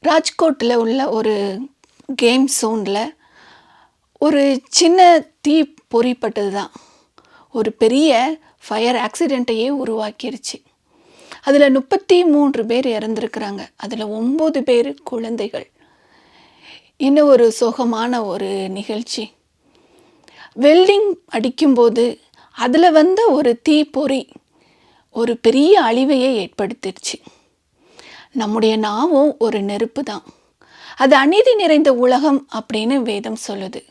ராஜ்கோட்டில் உள்ள ஒரு கேம் ஸோனில் ஒரு சின்ன தீ பொறிப்பட்டது தான் ஒரு பெரிய ஃபயர் ஆக்சிடெண்ட்டையே உருவாக்கிருச்சு. அதில் 33 பேர் இறந்துருக்குறாங்க. அதில் 9 பேர் குழந்தைகள். இன்னும் ஒரு சோகமான ஒரு நிகழ்ச்சி. வெல்டிங் அடிக்கும்போது அதில் வந்த ஒரு தீப்பொறி ஒரு பெரிய அழிவையே ஏற்படுத்திடுச்சு. நம்முடைய நாவும் ஒரு நெருப்பு தான். அது அநீதி நிறைந்த உலகம் அப்படின்னு வேதம் சொல்லுது.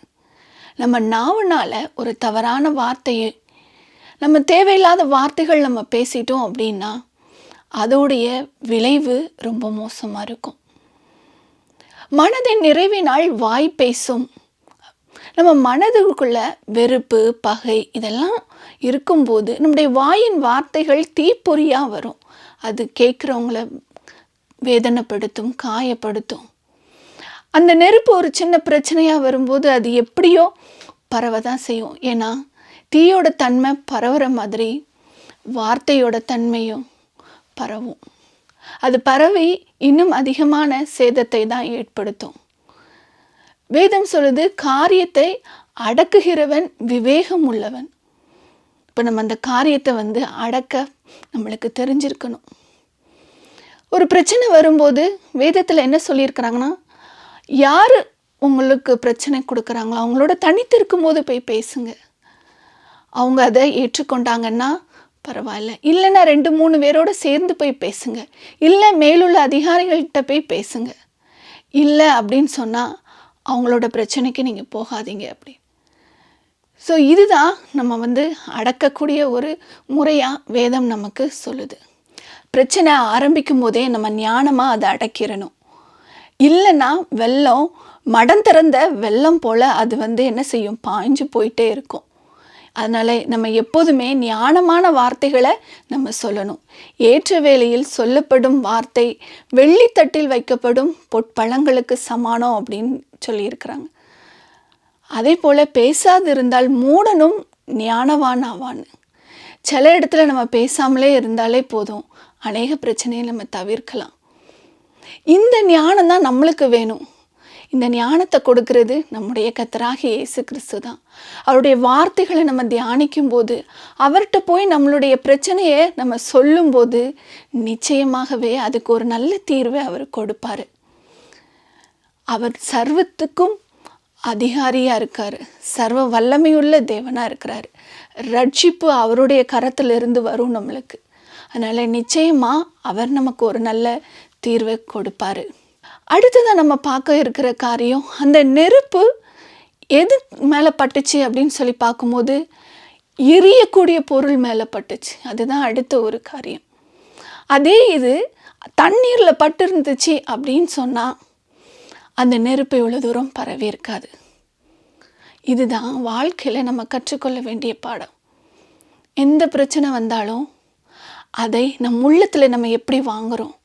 நம்ம நாவுனால் ஒரு தவறான வார்த்தையை, நம்ம தேவையில்லாத வார்த்தைகள் நம்ம பேசிட்டோம் அப்படின்னா அதோடைய விளைவு ரொம்ப மோசமாக இருக்கும். மனதின் நிறைவினால் வாய் பேசும். நம்ம மனதுக்குள்ள வெறுப்பு, பகை இதெல்லாம் இருக்கும்போது நம்முடைய வாயின் வார்த்தைகள் தீப்பொறியாக வரும். அது கேட்குறவங்கள வேதனைப்படுத்தும், காயப்படுத்தும். அந்த நெருப்பு ஒரு சின்ன பிரச்சனையாக வரும்போது அது எப்படியோ பரவ தான் செய்யும். ஏன்னா தீயோட தன்மை பரவுற மாதிரி வார்த்தையோட தன்மையும் பரவும். அது பரவி இன்னும் அதிகமான சேதத்தை தான் ஏற்படுத்தும். வேதம் சொல்லுது, காரியத்தை அடக்குகிறவன் விவேகம் உள்ளவன். இப்போ நம்ம அந்த காரியத்தை அடக்க நம்மளுக்கு தெரிஞ்சிருக்கணும். ஒரு பிரச்சனை வரும்போது வேதத்தில் என்ன சொல்லியிருக்கிறாங்கன்னா, யார் உங்களுக்கு பிரச்சனை கொடுக்குறாங்களோ அவங்களோட தனித்து இருக்கும்போது போய் பேசுங்க. அவங்க அதை ஏற்றுக்கொண்டாங்கன்னா பரவாயில்ல. இல்லைன்னா 2-3 பேரோடு சேர்ந்து போய் பேசுங்க. இல்லை மேலுள்ள அதிகாரிகள்கிட்ட போய் பேசுங்க. இல்லை அப்படின்னு சொன்னால் அவங்களோட பிரச்சனைக்கு நீங்கள் போகாதீங்க அப்படி. ஸோ இதுதான் நம்ம அடக்கக்கூடிய ஒரு முறையாக வேதம் நமக்கு சொல்லுது. பிரச்சனை ஆரம்பிக்கும் போதே நம்ம ஞானமாக அதை அடக்கிடணும். இல்லைன்னா வெள்ளம் மடம் திறந்த வெள்ளம் போல் அது என்ன செய்யும், பாய்ஞ்சு போயிட்டே இருக்கும். அதனால் நம்ம எப்போதுமே ஞானமான வார்த்தைகளை நம்ம சொல்லணும். ஏற்ற வேளையில் சொல்லப்படும் வார்த்தை வெள்ளித்தட்டில் வைக்கப்படும் பொற்பழங்களுக்கு சமானம் அப்படின்னு சொல்லியிருக்கிறாங்க. அதே போல் பேசாது இருந்தால் மூடனும் ஞானவான் ஆவான்னு. சில இடத்துல நம்ம பேசாமலே இருந்தாலே போதும், அநேக பிரச்சனையை நம்ம தவிர்க்கலாம். இந்த ஞானம் தான் நம்மளுக்கு வேணும். இந்த ஞானத்தை கொடுக்கறது நம்முடைய கர்த்தராகிய இயேசு கிறிஸ்து தான். அவருடைய வார்த்தைகளை நம்ம தியானிக்கும் போது, அவர்கிட்ட போய் நம்மளுடைய பிரச்சனையை நம்ம சொல்லும்போது நிச்சயமாகவே அதுக்கு ஒரு நல்ல தீர்வை அவர் கொடுப்பார். அவர் சர்வத்துக்கும் அதிகாரியாக இருக்கார். சர்வ வல்லமையுள்ள தேவனாக இருக்கிறார். ரட்சிப்பு அவருடைய கரத்திலிருந்து வரும் நம்மளுக்கு. அதனால் நிச்சயமாக அவர் நமக்கு ஒரு நல்ல தீர்வை கொடுப்பார். அடுத்ததான் நம்ம பார்க்க இருக்கிற காரியம், அந்த நெருப்பு எது மேலே பட்டுச்சு அப்படின்னு சொல்லி பார்க்கும்போது எரியக்கூடிய பொருள் மேலே பட்டுச்சு. அதுதான் அடுத்த ஒரு காரியம். அதே இது தண்ணீரில் பட்டு இருந்துச்சு அப்படின்னு சொன்னால் அந்த நெருப்பு இவ்வளோ தூரம் பரவி இருக்காது. இதுதான் வாழ்க்கையில் நம்ம கற்றுக்கொள்ள வேண்டிய பாடம். எந்த பிரச்சனை வந்தாலும் அதை நம் உள்ளத்தில் நம்ம எப்படி வாங்குகிறோம்,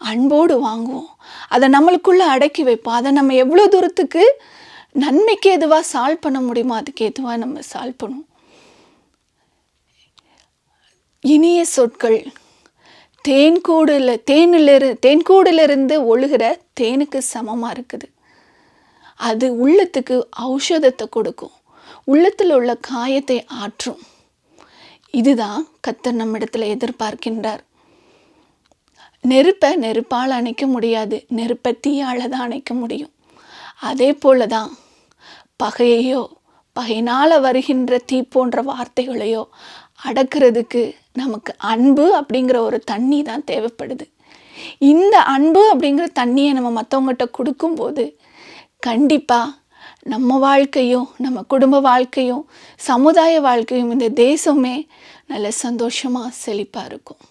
அன்போடு வாங்குவோம். அதை நம்மளுக்குள்ளே அடக்கி வைப்போம். அதை நம்ம எவ்வளோ தூரத்துக்கு நன்மைக்கு எதுவாக சால்வ் பண்ண முடியுமோ அதுக்கு எதுவாக நம்ம சால்வ் பண்ணுவோம். இனிய சொற்கள் தேன்கூடிலிருந்து ஒழுகிற தேனுக்கு சமமாக இருக்குது. அது உள்ளத்துக்கு ஔஷதத்தை கொடுக்கும், உள்ளத்தில் உள்ள காயத்தை ஆற்றும். இதுதான் கர்த்தர் நம்மிடத்தில் எதிர்பார்க்கின்றார். நெருப்பை நெருப்பால் அணைக்க முடியாது, நெருப்பை தீயால் தான் அணைக்க முடியும். அதே போல தான் பகையையோ பகையினால் வருகின்ற தீ போன்ற வார்த்தைகளையோ அடக்கிறதுக்கு நமக்கு அன்பு அப்படிங்கிற ஒரு தண்ணி தான் தேவைப்படுது. இந்த அன்பு அப்படிங்கிற தண்ணியை நம்ம மற்றவங்ககிட்ட கொடுக்கும்போது கண்டிப்பாக நம்ம வாழ்க்கையும் நம்ம குடும்ப வாழ்க்கையும் சமுதாய வாழ்க்கையும் இந்த தேசமே நல்ல சந்தோஷமாக செழிப்பாக இருக்கும்.